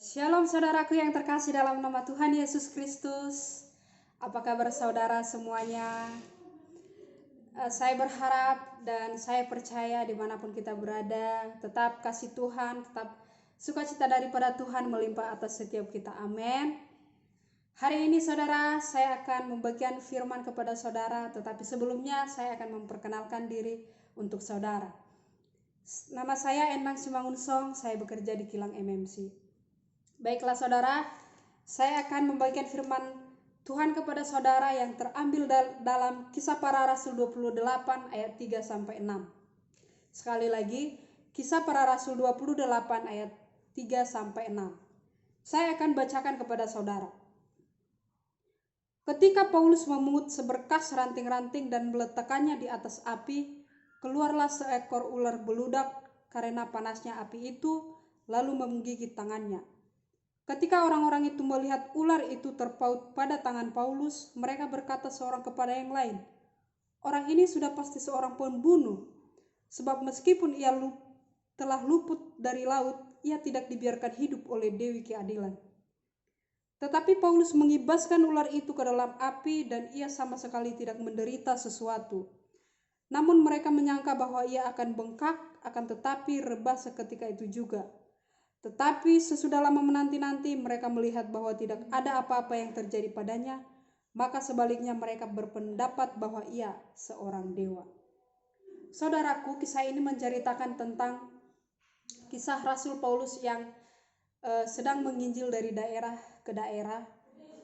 Shalom saudaraku yang terkasih dalam nama Tuhan Yesus Kristus. Apa kabar saudara semuanya? Saya berharap dan saya percaya dimanapun kita berada, tetap kasih Tuhan, tetap sukacita daripada Tuhan melimpah atas setiap kita. Amin. Hari ini saudara, saya akan membagikan firman kepada saudara, tetapi sebelumnya saya akan memperkenalkan diri untuk saudara. Nama saya Endang Simangunsong, saya bekerja di Kilang MMC. Baiklah saudara, saya akan membagikan firman Tuhan kepada saudara yang terambil dalam Kisah Para Rasul 28 ayat 3-6. Sekali lagi, Kisah Para Rasul 28 ayat 3-6. Saya akan bacakan kepada saudara. Ketika Paulus memungut seberkas ranting-ranting dan meletakkannya di atas api, keluarlah seekor ular beludak karena panasnya api itu, lalu menggigit tangannya. Ketika orang-orang itu melihat ular itu terpaut pada tangan Paulus, mereka berkata seorang kepada yang lain, "Orang ini sudah pasti seorang pembunuh, sebab meskipun ia telah luput dari laut, ia tidak dibiarkan hidup oleh Dewi Keadilan." Tetapi Paulus mengibaskan ular itu ke dalam api dan ia sama sekali tidak menderita sesuatu. Namun mereka menyangka bahwa ia akan bengkak, akan tetapi rebah seketika itu juga. Tetapi sesudah lama menanti-nanti mereka melihat bahwa tidak ada apa-apa yang terjadi padanya, maka sebaliknya mereka berpendapat bahwa ia seorang dewa. Saudaraku, kisah ini menceritakan tentang kisah Rasul Paulus yang sedang menginjil dari daerah ke daerah,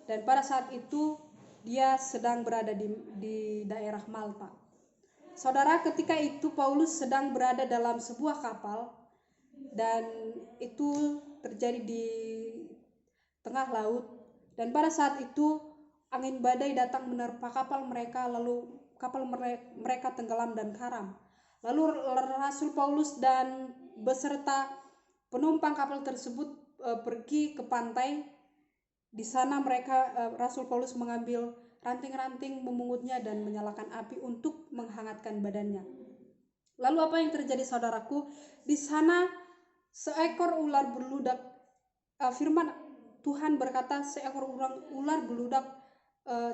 dan pada saat itu dia sedang berada di daerah Malta. Saudara, ketika itu Paulus sedang berada dalam sebuah kapal dan itu terjadi di tengah laut, dan pada saat itu angin badai datang menerpa kapal mereka, lalu kapal mereka tenggelam dan karam. Lalu Rasul Paulus dan beserta penumpang kapal tersebut pergi ke pantai. Di sana Rasul Paulus mengambil ranting-ranting, memungutnya dan menyalakan api untuk menghangatkan badannya. Lalu apa yang terjadi saudaraku? Di sana seekor ular beludak, firman Tuhan berkata seekor ular beludak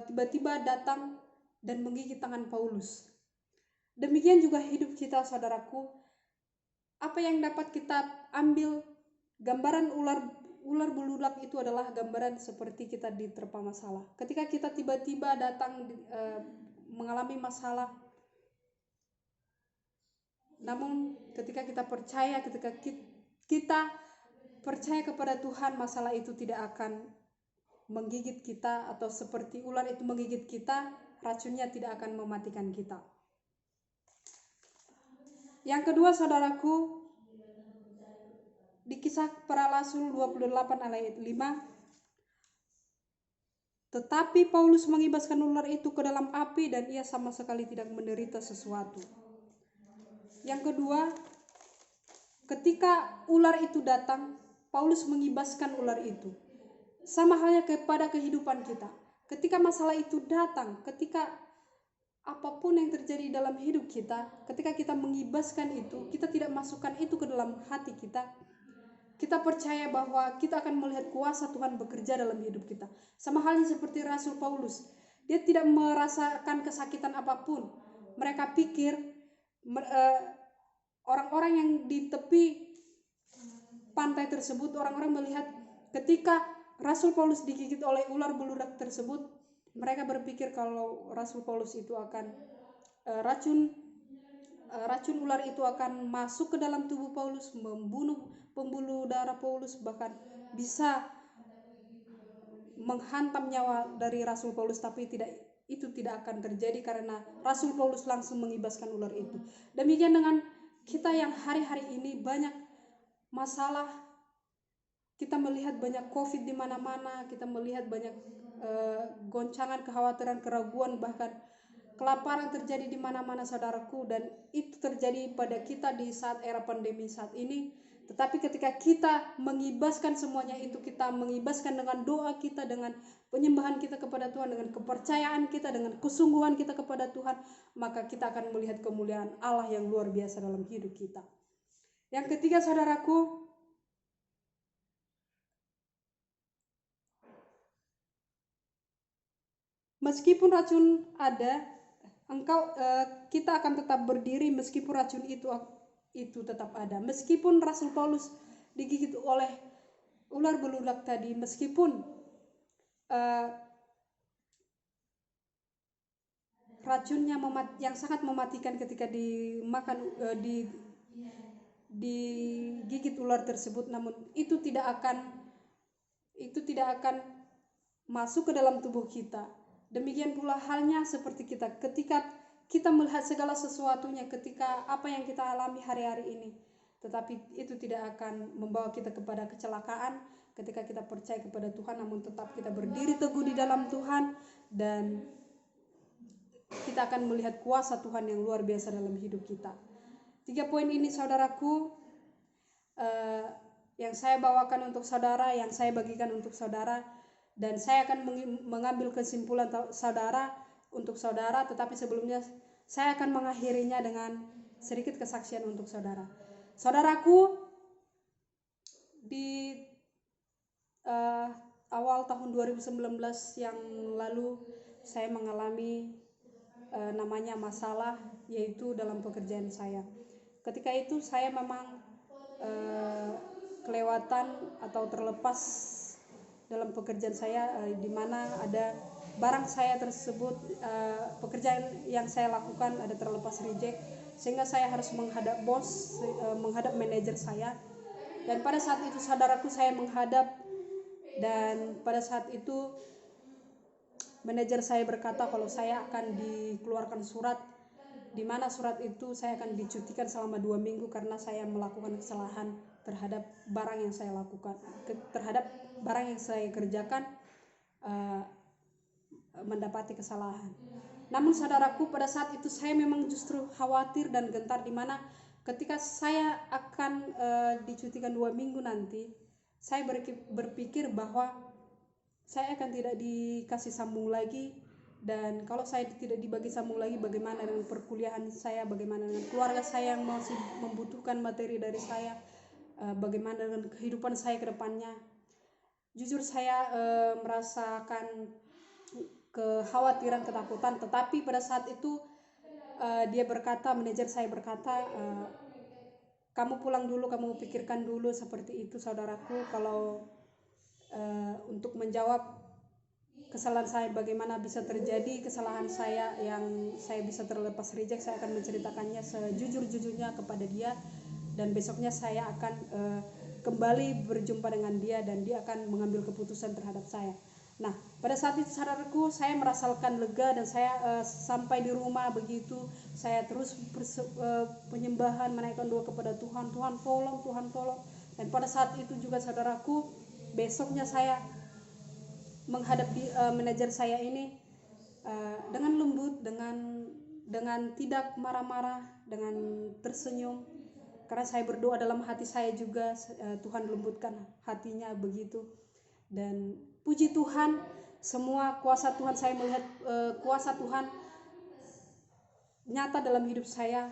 tiba-tiba datang dan menggigit tangan Paulus. Demikian juga hidup kita saudaraku. Apa yang dapat kita ambil gambaran ular beludak itu adalah gambaran seperti kita diterpa masalah. Ketika kita tiba-tiba datang mengalami masalah, namun ketika kita percaya kepada Tuhan, masalah itu tidak akan menggigit kita, atau seperti ular itu menggigit kita, racunnya tidak akan mematikan kita. Yang kedua saudaraku, di Kisah Para Rasul 28 ayat 5, tetapi Paulus mengibaskan ular itu ke dalam api dan ia sama sekali tidak menderita sesuatu. Yang kedua, ketika ular itu datang, Paulus mengibaskan ular itu. Sama halnya kepada kehidupan kita. Ketika masalah itu datang, ketika apapun yang terjadi dalam hidup kita, ketika kita mengibaskan itu, kita tidak masukkan itu ke dalam hati kita, kita percaya bahwa kita akan melihat kuasa Tuhan bekerja dalam hidup kita. Sama halnya seperti Rasul Paulus, dia tidak merasakan kesakitan apapun. Mereka pikir orang-orang yang di tepi pantai tersebut, orang-orang melihat ketika Rasul Paulus digigit oleh ular beludak tersebut, mereka berpikir kalau Rasul Paulus itu akan racun ular itu akan masuk ke dalam tubuh Paulus, membunuh pembuluh darah Paulus, bahkan bisa menghantam nyawa dari Rasul Paulus. Tapi itu tidak akan terjadi karena Rasul Paulus langsung mengibaskan ular itu. Demikian dengan kita yang hari-hari ini banyak masalah, kita melihat banyak COVID di mana-mana, kita melihat banyak goncangan, kekhawatiran, keraguan, bahkan kelaparan terjadi di mana-mana saudaraku, dan itu terjadi pada kita di saat era pandemi saat ini. Tetapi ketika kita mengibaskan semuanya itu, kita mengibaskan dengan doa kita, dengan penyembahan kita kepada Tuhan, dengan kepercayaan kita, dengan kesungguhan kita kepada Tuhan, maka kita akan melihat kemuliaan Allah yang luar biasa dalam hidup kita. Yang ketiga saudaraku, Meskipun racun ada, kita akan tetap berdiri meskipun racun itu tetap ada. Meskipun Rasul Paulus digigit oleh ular beludak tadi, meskipun racunnya yang sangat mematikan ketika dimakan, digigit ular tersebut, namun itu tidak akan masuk ke dalam tubuh kita. Demikian pula halnya seperti kita, ketika kita melihat segala sesuatunya, ketika apa yang kita alami hari-hari ini, tetapi itu tidak akan membawa kita kepada kecelakaan ketika kita percaya kepada Tuhan, namun tetap kita berdiri teguh di dalam Tuhan, dan kita akan melihat kuasa Tuhan yang luar biasa dalam hidup kita. 3 poin ini saudaraku, yang saya bawakan untuk saudara, yang saya bagikan untuk saudara, dan saya akan mengambil kesimpulan saudara untuk saudara, tetapi sebelumnya saya akan mengakhirinya dengan sedikit kesaksian untuk saudara. Saudaraku, di awal tahun 2019 yang lalu saya mengalami namanya masalah, yaitu dalam pekerjaan saya. Ketika itu saya memang kelewatan atau terlepas dalam pekerjaan saya, di mana ada barang saya tersebut, pekerjaan yang saya lakukan ada terlepas reject, sehingga saya harus menghadap bos, menghadap manajer saya. Dan pada saat itu saudaraku, saya menghadap, dan pada saat itu manajer saya berkata kalau saya akan dikeluarkan surat, di mana surat itu saya akan dicutikan selama 2 minggu karena saya melakukan kesalahan terhadap barang yang saya lakukan, terhadap barang yang saya kerjakan, mendapati kesalahan. Namun saudaraku, pada saat itu saya memang justru khawatir dan gentar, di mana ketika saya akan dicutikan 2 minggu nanti, saya berpikir bahwa saya akan tidak dikasih sambung lagi, dan kalau saya tidak dibagi sambung lagi, bagaimana dengan perkuliahan saya, bagaimana dengan keluarga saya yang masih membutuhkan materi dari saya, bagaimana dengan kehidupan saya ke depannya. Jujur saya merasakan kekhawatiran, ketakutan, tetapi pada saat itu manajer saya berkata, kamu pulang dulu, kamu pikirkan dulu. Seperti itu saudaraku. Kalau untuk menjawab kesalahan saya, bagaimana bisa terjadi kesalahan saya yang saya bisa terlepas reject, saya akan menceritakannya sejujur-jujurnya kepada dia, dan besoknya saya akan kembali berjumpa dengan dia, dan dia akan mengambil keputusan terhadap saya. Nah, pada saat itu saudaraku, saya merasakan lega, dan saya sampai di rumah begitu, saya terus penyembahan, menaikkan doa kepada Tuhan, Tuhan tolong, Tuhan tolong. Dan pada saat itu juga saudaraku, besoknya saya menghadap manajer saya ini dengan lembut, dengan tidak marah-marah, dengan tersenyum, karena saya berdoa dalam hati saya juga, Tuhan lembutkan hatinya begitu. Dan puji Tuhan, semua kuasa Tuhan, saya melihat kuasa Tuhan nyata dalam hidup saya.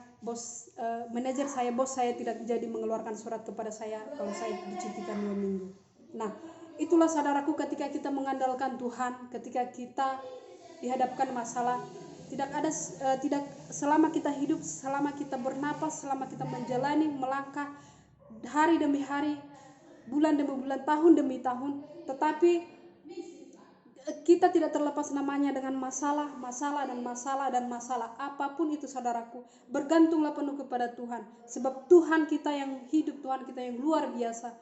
Manajer saya, bos saya tidak jadi mengeluarkan surat kepada saya kalau saya dicutikan 2 minggu. Nah, itulah saudaraku, ketika kita mengandalkan Tuhan, ketika kita dihadapkan masalah, tidak selama kita hidup, selama kita bernapas, selama kita menjalani, melangkah hari demi hari, bulan demi bulan, tahun demi tahun, tetapi kita tidak terlepas namanya dengan masalah. Apapun itu saudaraku, bergantunglah penuh kepada Tuhan, sebab Tuhan kita yang hidup, Tuhan kita yang luar biasa.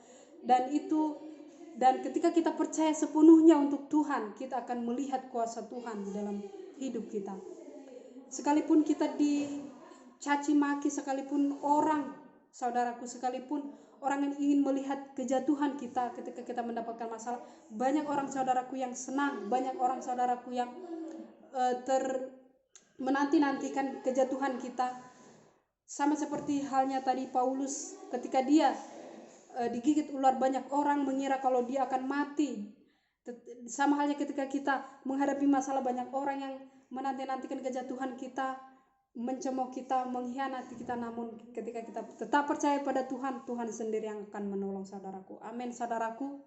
Dan ketika kita percaya sepenuhnya untuk Tuhan, kita akan melihat kuasa Tuhan di dalam hidup kita. Sekalipun kita dicaci maki, sekalipun orang, saudaraku, sekalipun orang yang ingin melihat kejatuhan kita ketika kita mendapatkan masalah, banyak orang saudaraku yang senang, banyak orang saudaraku yang menanti-nantikan kejatuhan kita. Sama seperti halnya tadi Paulus, ketika dia digigit ular, banyak orang mengira kalau dia akan mati. Sama halnya ketika kita menghadapi masalah, banyak orang yang menanti-nantikan kejatuhan kita, mencemooh kita, mengkhianati kita. Namun ketika kita tetap percaya pada Tuhan, Tuhan sendiri yang akan menolong saudaraku. Amin saudaraku.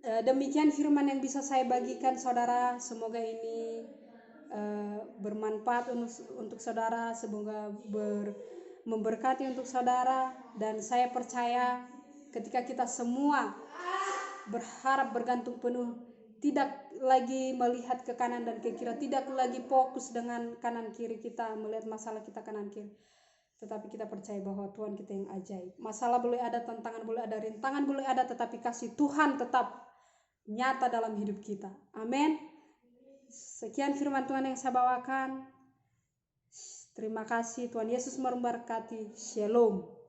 Demikian firman yang bisa saya bagikan saudara. Semoga ini bermanfaat untuk saudara, semoga memberkati untuk saudara. Dan saya percaya ketika kita semua berharap bergantung penuh, tidak lagi melihat ke kanan dan ke kiri, tidak lagi fokus dengan kanan kiri kita, melihat masalah kita kanan kiri, tetapi kita percaya bahwa Tuhan kita yang ajaib. Masalah boleh ada, tantangan boleh ada, rintangan boleh ada, tetapi kasih Tuhan tetap nyata dalam hidup kita. Amin. Sekian firman Tuhan yang saya bawakan. Terima kasih, Tuhan Yesus memberkati. Shalom.